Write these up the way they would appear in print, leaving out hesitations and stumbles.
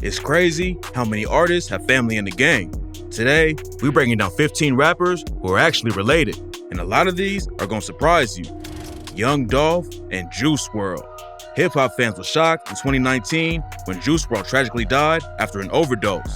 It's crazy how many artists have family in the game. Today, we're breaking down 15 rappers who are actually related, and a lot of these are gonna surprise you. Young Dolph and Juice WRLD. Hip-hop fans were shocked in 2019 when Juice WRLD tragically died after an overdose.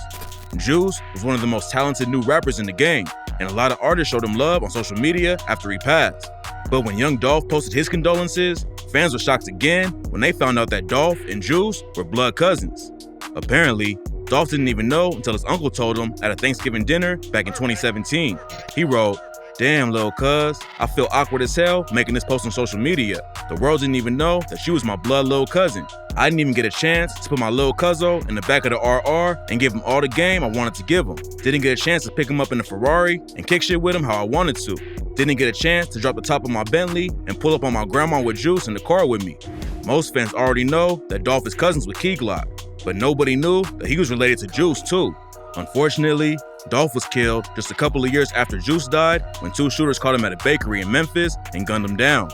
Juice was one of the most talented new rappers in the game, and a lot of artists showed him love on social media after he passed. But when Young Dolph posted his condolences, fans were shocked again when they found out that Dolph and Juice were blood cousins. Apparently, Dolph didn't even know until his uncle told him at a Thanksgiving dinner back in 2017. He wrote, "Damn, lil' cuz, I feel awkward as hell making this post on social media. The world didn't even know that she was my blood lil' cousin. I didn't even get a chance to put my lil' cuzzo in the back of the RR and give him all the game I wanted to give him. Didn't get a chance to pick him up in the Ferrari and kick shit with him how I wanted to. Didn't get a chance to drop the top of my Bentley and pull up on my grandma with Juice in the car with me." Most fans already know that Dolph is cousins with Key Glock, but nobody knew that he was related to Juice too. Unfortunately, Dolph was killed just a couple of years after Juice died when two shooters caught him at a bakery in Memphis and gunned him down.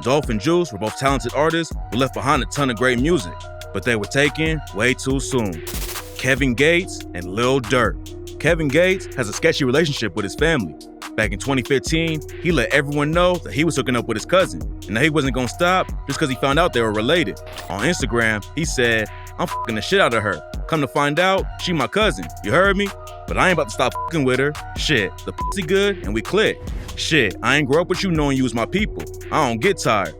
Dolph and Juice were both talented artists who left behind a ton of great music, but they were taken way too soon. Kevin Gates and Lil Durk. Kevin Gates has a sketchy relationship with his family. Back in 2015, he let everyone know that he was hooking up with his cousin, and that he wasn't gonna stop just because he found out they were related. On Instagram, he said, "I'm fucking the shit out of her. Come to find out, she my cousin, you heard me? But I ain't about to stop fucking with her. Shit, the pussy good and we click. Shit, I ain't grow up with you knowing you was my people. I don't get tired."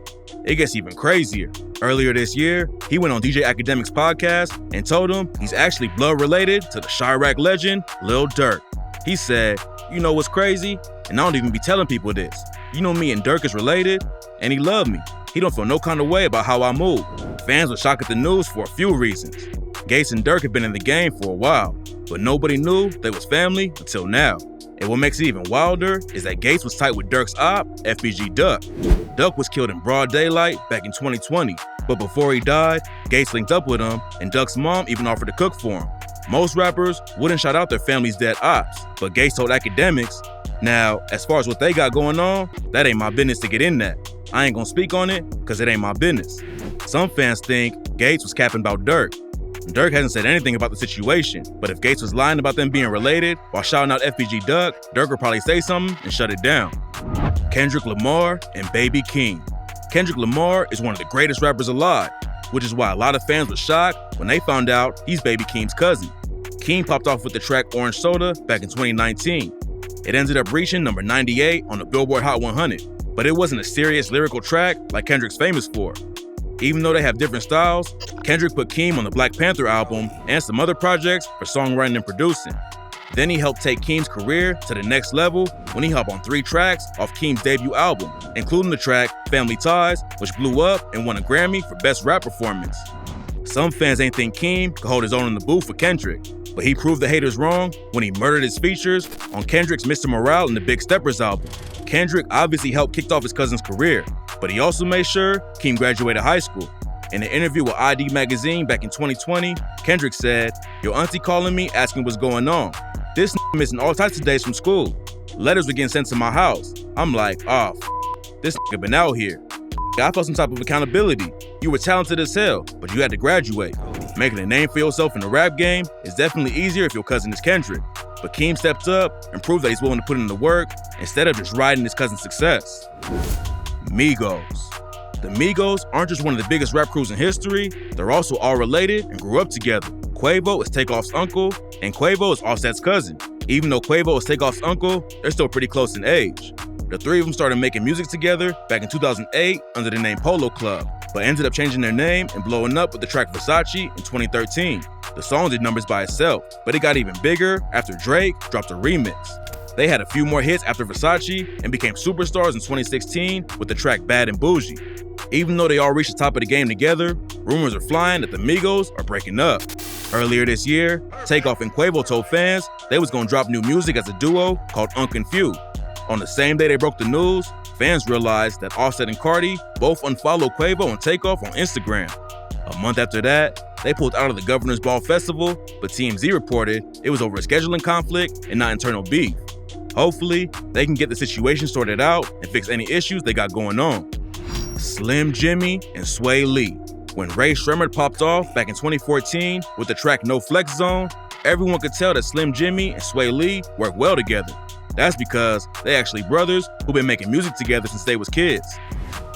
It gets even crazier. Earlier this year, he went on DJ Academic's podcast and told him he's actually blood related to the Chiraq legend, Lil Durk. He said, "You know what's crazy? And I don't even be telling people this. You know me and Durk is related, and he loved me. He don't feel no kind of way about how I move." Fans were shocked at the news for a few reasons. Gates and Durk had been in the game for a while, but nobody knew they was family until now. And what makes it even wilder is that Gates was tight with Durk's op, FBG Duck. Duck was killed in broad daylight back in 2020, but before he died, Gates linked up with him, and Duck's mom even offered to cook for him. Most rappers wouldn't shout out their family's dead ops, but Gates told Academics, "Now, as far as what they got going on, that ain't my business to get in that. I ain't gonna speak on it, cause it ain't my business." Some fans think Gates was capping about Durk. Durk hasn't said anything about the situation, but if Gates was lying about them being related while shouting out FBG Duck, Durk would probably say something and shut it down. Kendrick Lamar and Baby Keem. Kendrick Lamar is one of the greatest rappers alive, which is why a lot of fans were shocked when they found out he's Baby Keem's cousin. Keem popped off with the track Orange Soda back in 2019. It ended up reaching number 98 on the Billboard Hot 100, but it wasn't a serious lyrical track like Kendrick's famous for. Even though they have different styles, Kendrick put Keem on the Black Panther album and some other projects for songwriting and producing. Then he helped take Keem's career to the next level when he hopped on 3 tracks off Keem's debut album, including the track Family Ties, which blew up and won a Grammy for Best Rap Performance. Some fans ain't think Keem could hold his own in the booth for Kendrick, but he proved the haters wrong when he murdered his features on Kendrick's Mr. Morale and the Big Steppers album. Kendrick obviously helped kick off his cousin's career, but he also made sure Keem graduated high school. In an interview with ID Magazine back in 2020, Kendrick said, "Your auntie calling me asking what's going on. This missing all types of days from school. Letters were getting sent to my house. I'm like, this been out here. I felt some type of accountability. You were talented as hell, but you had to graduate. Making a name for yourself in the rap game is definitely easier if your cousin is Kendrick." But Keem stepped up and proved that he's willing to put in the work instead of just riding his cousin's success. Migos. The Migos aren't just one of the biggest rap crews in history, they're also all related and grew up together. Quavo is Takeoff's uncle, and Quavo is Offset's cousin. Even though Quavo is Takeoff's uncle, they're still pretty close in age. The three of them started making music together back in 2008 under the name Polo Club, but ended up changing their name and blowing up with the track Versace in 2013. The song did numbers by itself, but it got even bigger after Drake dropped a remix. They had a few more hits after Versace and became superstars in 2016 with the track Bad and Bougie. Even though they all reached the top of the game together, rumors are flying that the Migos are breaking up. Earlier this year, Takeoff and Quavo told fans they was gonna drop new music as a duo called Unconfused. On the same day they broke the news, fans realized that Offset and Cardi both unfollowed Quavo and Takeoff on Instagram. A month after that, they pulled out of the Governor's Ball Festival, but TMZ reported it was over a scheduling conflict and not internal beef. Hopefully, they can get the situation sorted out and fix any issues they got going on. Slim Jimmy and Sway Lee. When Rae Sremmurd popped off back in 2014 with the track No Flex Zone, everyone could tell that Slim Jxmmi and Swae Lee work well together. That's because they actually brothers who've been making music together since they was kids.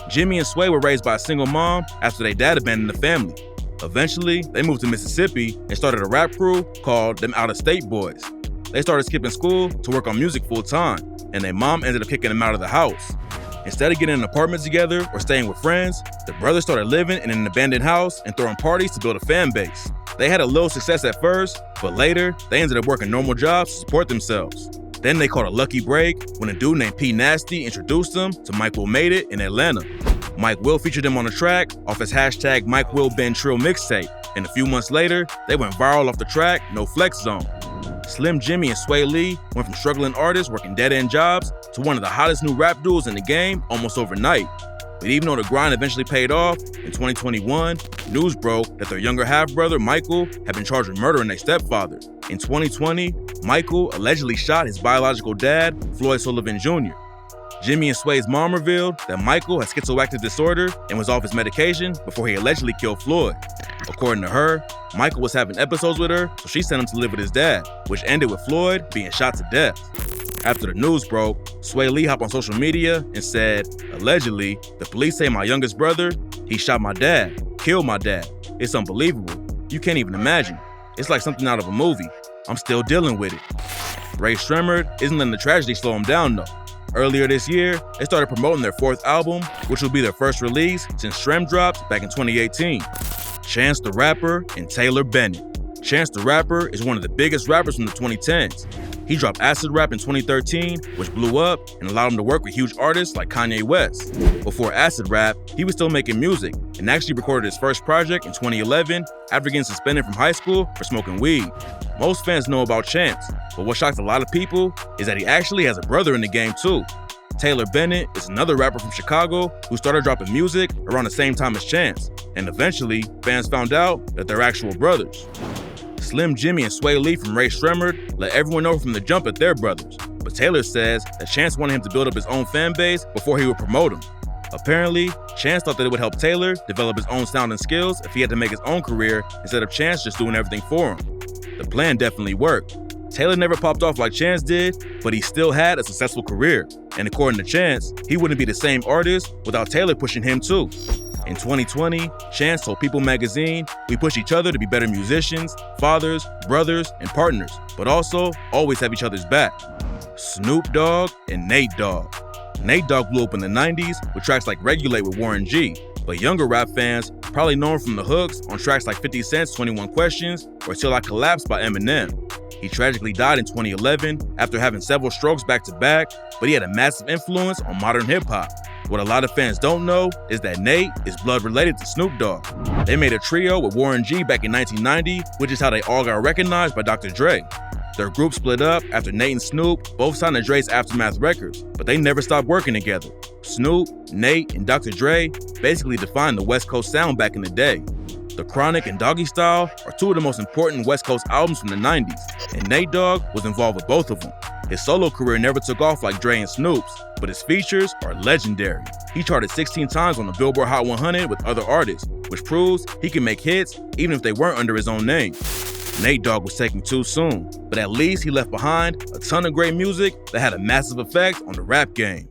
Jimmy and Swae were raised by a single mom after their dad abandoned the family. Eventually, they moved to Mississippi and started a rap crew called Them Out of State Boys. They started skipping school to work on music full time, and their mom ended up kicking them out of the house. Instead of getting an apartment together or staying with friends, the brothers started living in an abandoned house and throwing parties to build a fan base. They had a little success at first, but later, they ended up working normal jobs to support themselves. Then they caught a lucky break when a dude named P Nasty introduced them to Mike Will Made It in Atlanta. Mike Will featured them on the track off his hashtag Mike Will Ben Trill mixtape, and a few months later, they went viral off the track No Flex Zone. Slim Jxmmi and Swae Lee went from struggling artists working dead-end jobs to one of the hottest new rap duos in the game almost overnight. But even though the grind eventually paid off, in 2021, news broke that their younger half-brother, Michael, had been charged with murdering their stepfather. In 2020, Michael allegedly shot his biological dad, Floyd Sullivan Jr. Jimmy and Swae's mom revealed that Michael had schizoaffective disorder and was off his medication before he allegedly killed Floyd. According to her, Michael was having episodes with her, so she sent him to live with his dad, which ended with Floyd being shot to death. After the news broke, Swae Lee hopped on social media and said, allegedly, the police say my youngest brother, he shot my dad, killed my dad. It's unbelievable. You can't even imagine. It's like something out of a movie. I'm still dealing with it. Rae Sremmurd isn't letting the tragedy slow him down though. Earlier this year, they started promoting their fourth album, which will be their first release since Shrem dropped back in 2018. Chance the Rapper and Taylor Bennett. Chance the Rapper is one of the biggest rappers from the 2010s. He dropped Acid Rap in 2013, which blew up and allowed him to work with huge artists like Kanye West. Before Acid Rap, he was still making music and actually recorded his first project in 2011 after getting suspended from high school for smoking weed. Most fans know about Chance, but what shocked a lot of people is that he actually has a brother in the game too. Taylor Bennett is another rapper from Chicago who started dropping music around the same time as Chance, and eventually fans found out that they're actual brothers. Slim Jxmmi and Swae Lee from Rae Sremmurd let everyone know from the jump that they're brothers, but Taylor says that Chance wanted him to build up his own fan base before he would promote him. Apparently, Chance thought that it would help Taylor develop his own sound and skills if he had to make his own career instead of Chance just doing everything for him. The plan definitely worked. Taylor never popped off like Chance did, but he still had a successful career. And according to Chance, he wouldn't be the same artist without Taylor pushing him too. In 2020, Chance told People magazine, "We push each other to be better musicians, fathers, brothers, and partners, but also always have each other's back." Snoop Dogg and Nate Dogg. Nate Dogg blew up in the 90s with tracks like Regulate with Warren G, but younger rap fans probably know him from the hooks on tracks like 50 Cent's 21 Questions or Till I Collapse by Eminem. He tragically died in 2011 after having several strokes back to back, but he had a massive influence on modern hip hop. What a lot of fans don't know is that Nate is blood related to Snoop Dogg. They made a trio with Warren G back in 1990, which is how they all got recognized by Dr. Dre. Their group split up after Nate and Snoop both signed to Dre's Aftermath Records, but they never stopped working together. Snoop, Nate, and Dr. Dre basically defined the West Coast sound back in the day. The Chronic and Doggy Style are two of the most important West Coast albums from the 90s, and Nate Dogg was involved with both of them. His solo career never took off like Dre and Snoop's, but his features are legendary. He charted 16 times on the Billboard Hot 100 with other artists, which proves he can make hits even if they weren't under his own name. Nate Dogg was taken too soon, but at least he left behind a ton of great music that had a massive effect on the rap game.